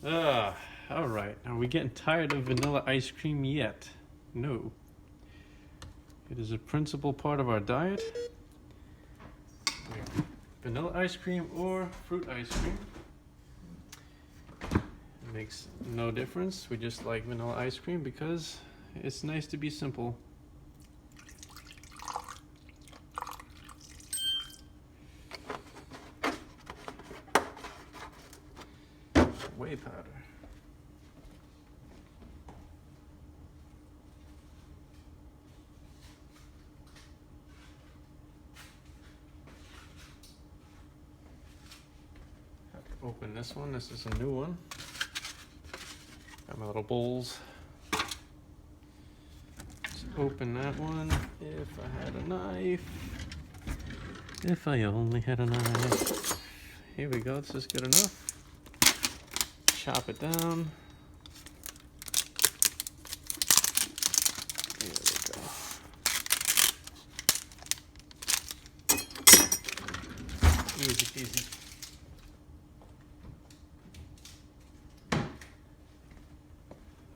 All right. Are we getting tired of vanilla ice cream yet? No. It is a principal part of our diet. Vanilla ice cream or fruit ice cream. It makes no difference. We just like vanilla ice cream because it's nice to be simple. Whey powder. Have to open this one. This is a new one. Got my little bowls. Let's open that one. If I had a knife. If I only had a knife. Here we go. This is good enough. Chop it down. There we go. Easy peasy.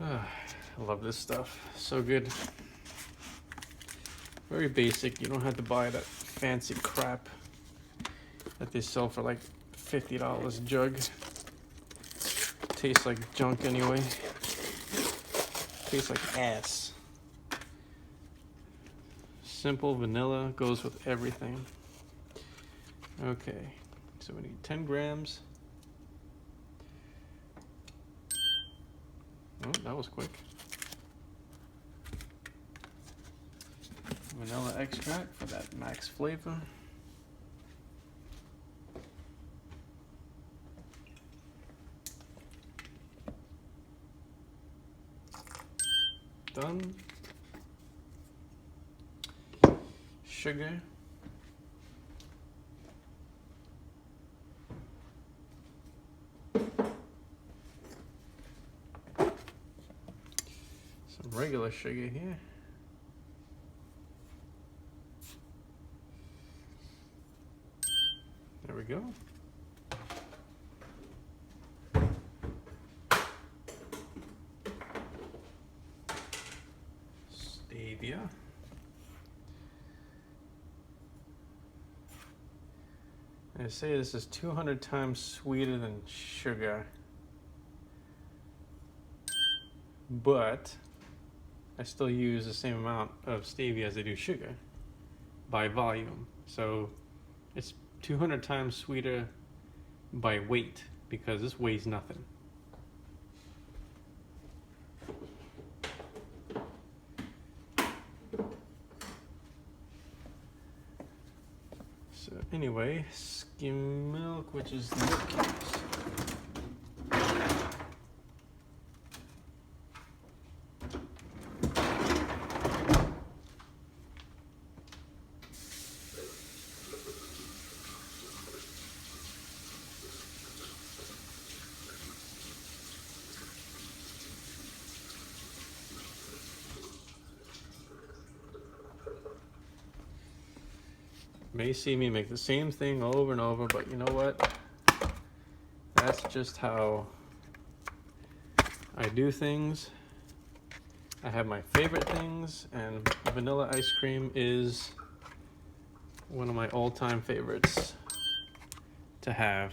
I love this stuff. So good. Very basic. You don't have to buy that fancy crap that they sell for like $50 a jug. Tastes like junk anyway. Tastes like ass. Simple vanilla goes with everything. Okay, so we need 10 grams. Oh, that was quick. Vanilla extract for that max flavor. Done. Sugar. Some regular sugar here. There we go. Stevia. I say this is 200 times sweeter than sugar, but I still use the same amount of stevia as I do sugar by volume. So it's 200 times sweeter by weight because this weighs nothing. So anyway, skim milk, which is the milk cubes. May see me make the same thing over and over, but you know what? That's just how I do things. I have my favorite things, and vanilla ice cream is one of my all-time favorites to have.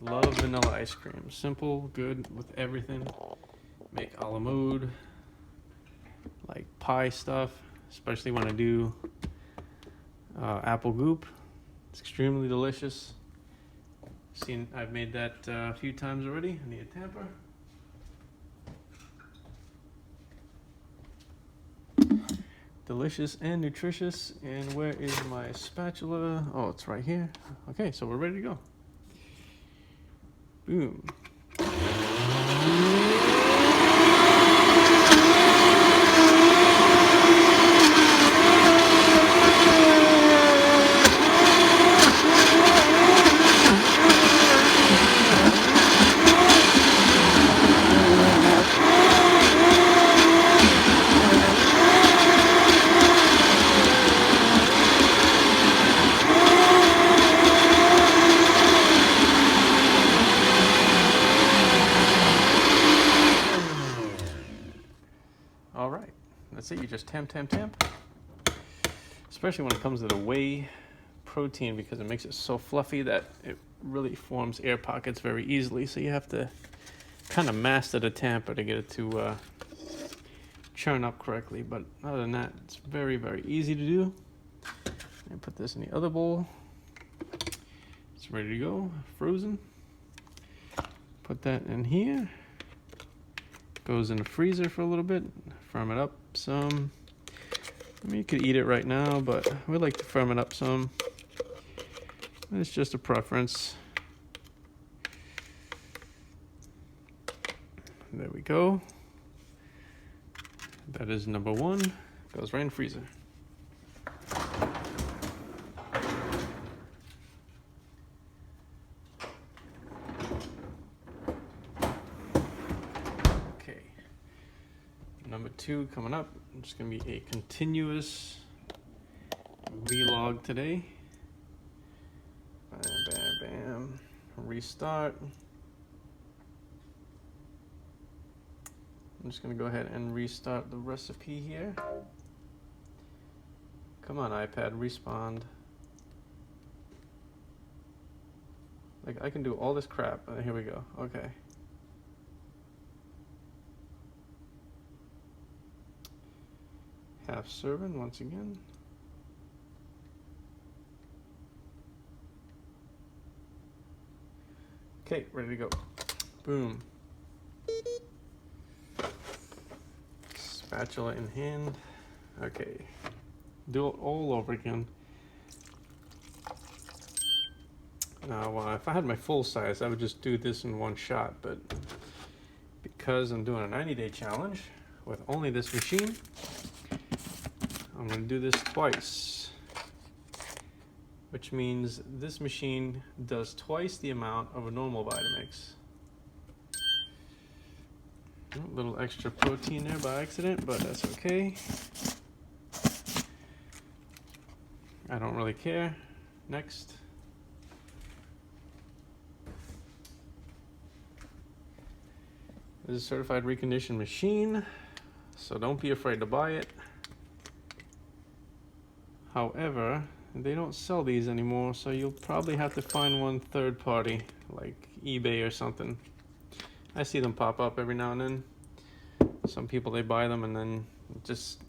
Love vanilla ice cream. Simple, good with everything. Make a la mode, like pie stuff. Especially when I do apple goop. It's extremely delicious. I've made that a few times already. I need a tamper. Delicious and nutritious. And where is my spatula? Oh, it's right here. Okay, so we're ready to go. Boom. that's it. You just tamp. Especially when it comes to the whey protein, because it makes it so fluffy that it really forms air pockets very easily. So you have to kind of master the tamper to get it to churn up correctly. But other than that, it's very, very easy to do. And put this in the other bowl. It's ready to go, frozen. Put that in here. Goes in the freezer for a little bit, firm it up some. I mean, you could eat it right now, but we like to firm it up some. It's just a preference. There we go. That is number one. Goes right in the freezer. Okay. Number two coming up. It's going to be a continuous vlog today. Bam. Restart. I'm just going to go ahead and restart the recipe here. Come on, iPad, respond. Like, I can do all this crap. Here we go. Okay. Half serving once again. Okay, ready to go. Boom. Spatula in hand. Okay. Do it all over again. Now, if I had my full size, I would just do this in one shot, but because I'm doing a 90-day challenge with only this machine, I'm going to do this twice, which means this machine does twice the amount of a normal Vitamix. A little extra protein there by accident, but that's okay. I don't really care. Next. This is a certified reconditioned machine, so don't be afraid to buy it. However, they don't sell these anymore, so you'll probably have to find one third party, like eBay or something. I see them pop up every now and then. Some people, they buy them and then they just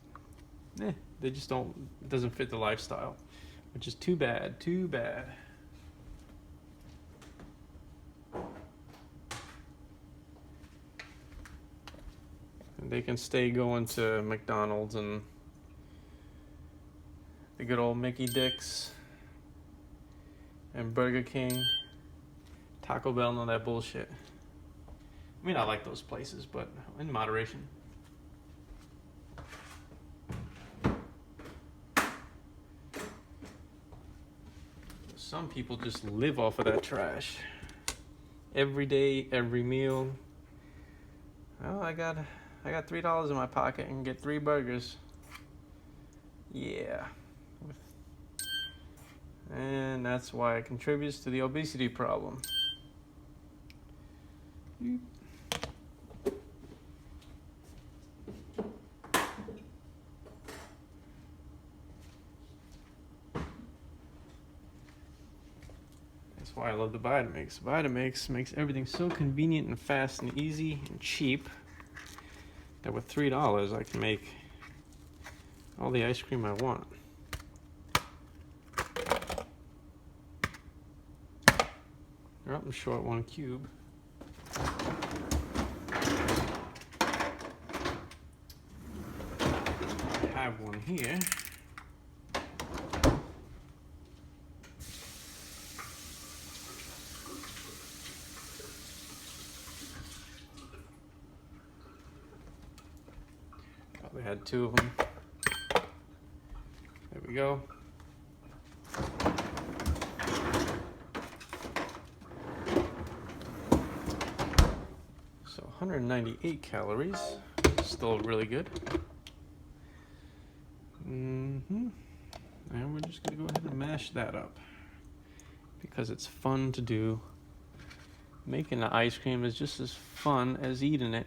don't, it doesn't fit the lifestyle, which is too bad. And they can stay going to McDonald's and the good old Mickey Dicks and Burger King, Taco Bell, and all that bullshit. I mean, I like those places, but in moderation. Some people just live off of that trash. Every day, every meal. Oh, I got $3 in my pocket and get 3 burgers. Yeah. And that's why it contributes to the obesity problem. That's why I love the Vitamix. Vitamix makes everything so convenient and fast and easy and cheap that with $3 I can make all the ice cream I want. I'm short 1 cube. I have one here. Probably had 2 of them. There we go. So 198 calories, still really good. And we're just gonna go ahead and mash that up because it's fun to do. Making the ice cream is just as fun as eating it.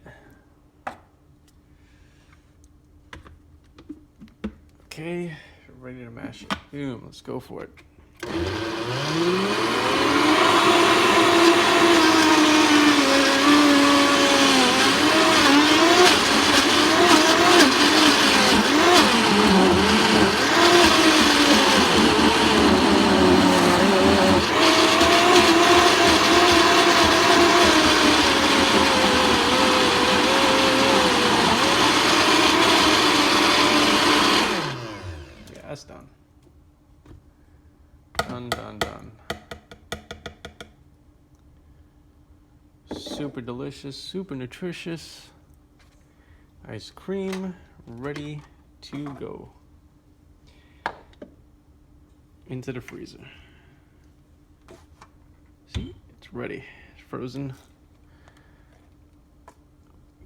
Okay, ready to mash it. Boom, let's go for it. That's done. Done. Super delicious, super nutritious ice cream ready to go into the freezer. See, it's ready. It's frozen.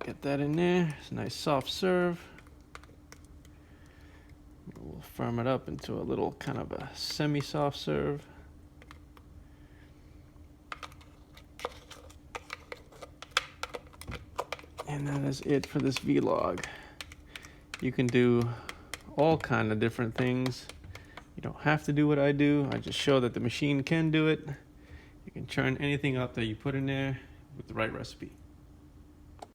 Get that in there. It's a nice soft serve. We'll firm it up into a little kind of a semi-soft serve. And that is it for this vlog. You can do all kind of different things. You don't have to do what I do. I just show that the machine can do it. You can churn anything up that you put in there with the right recipe.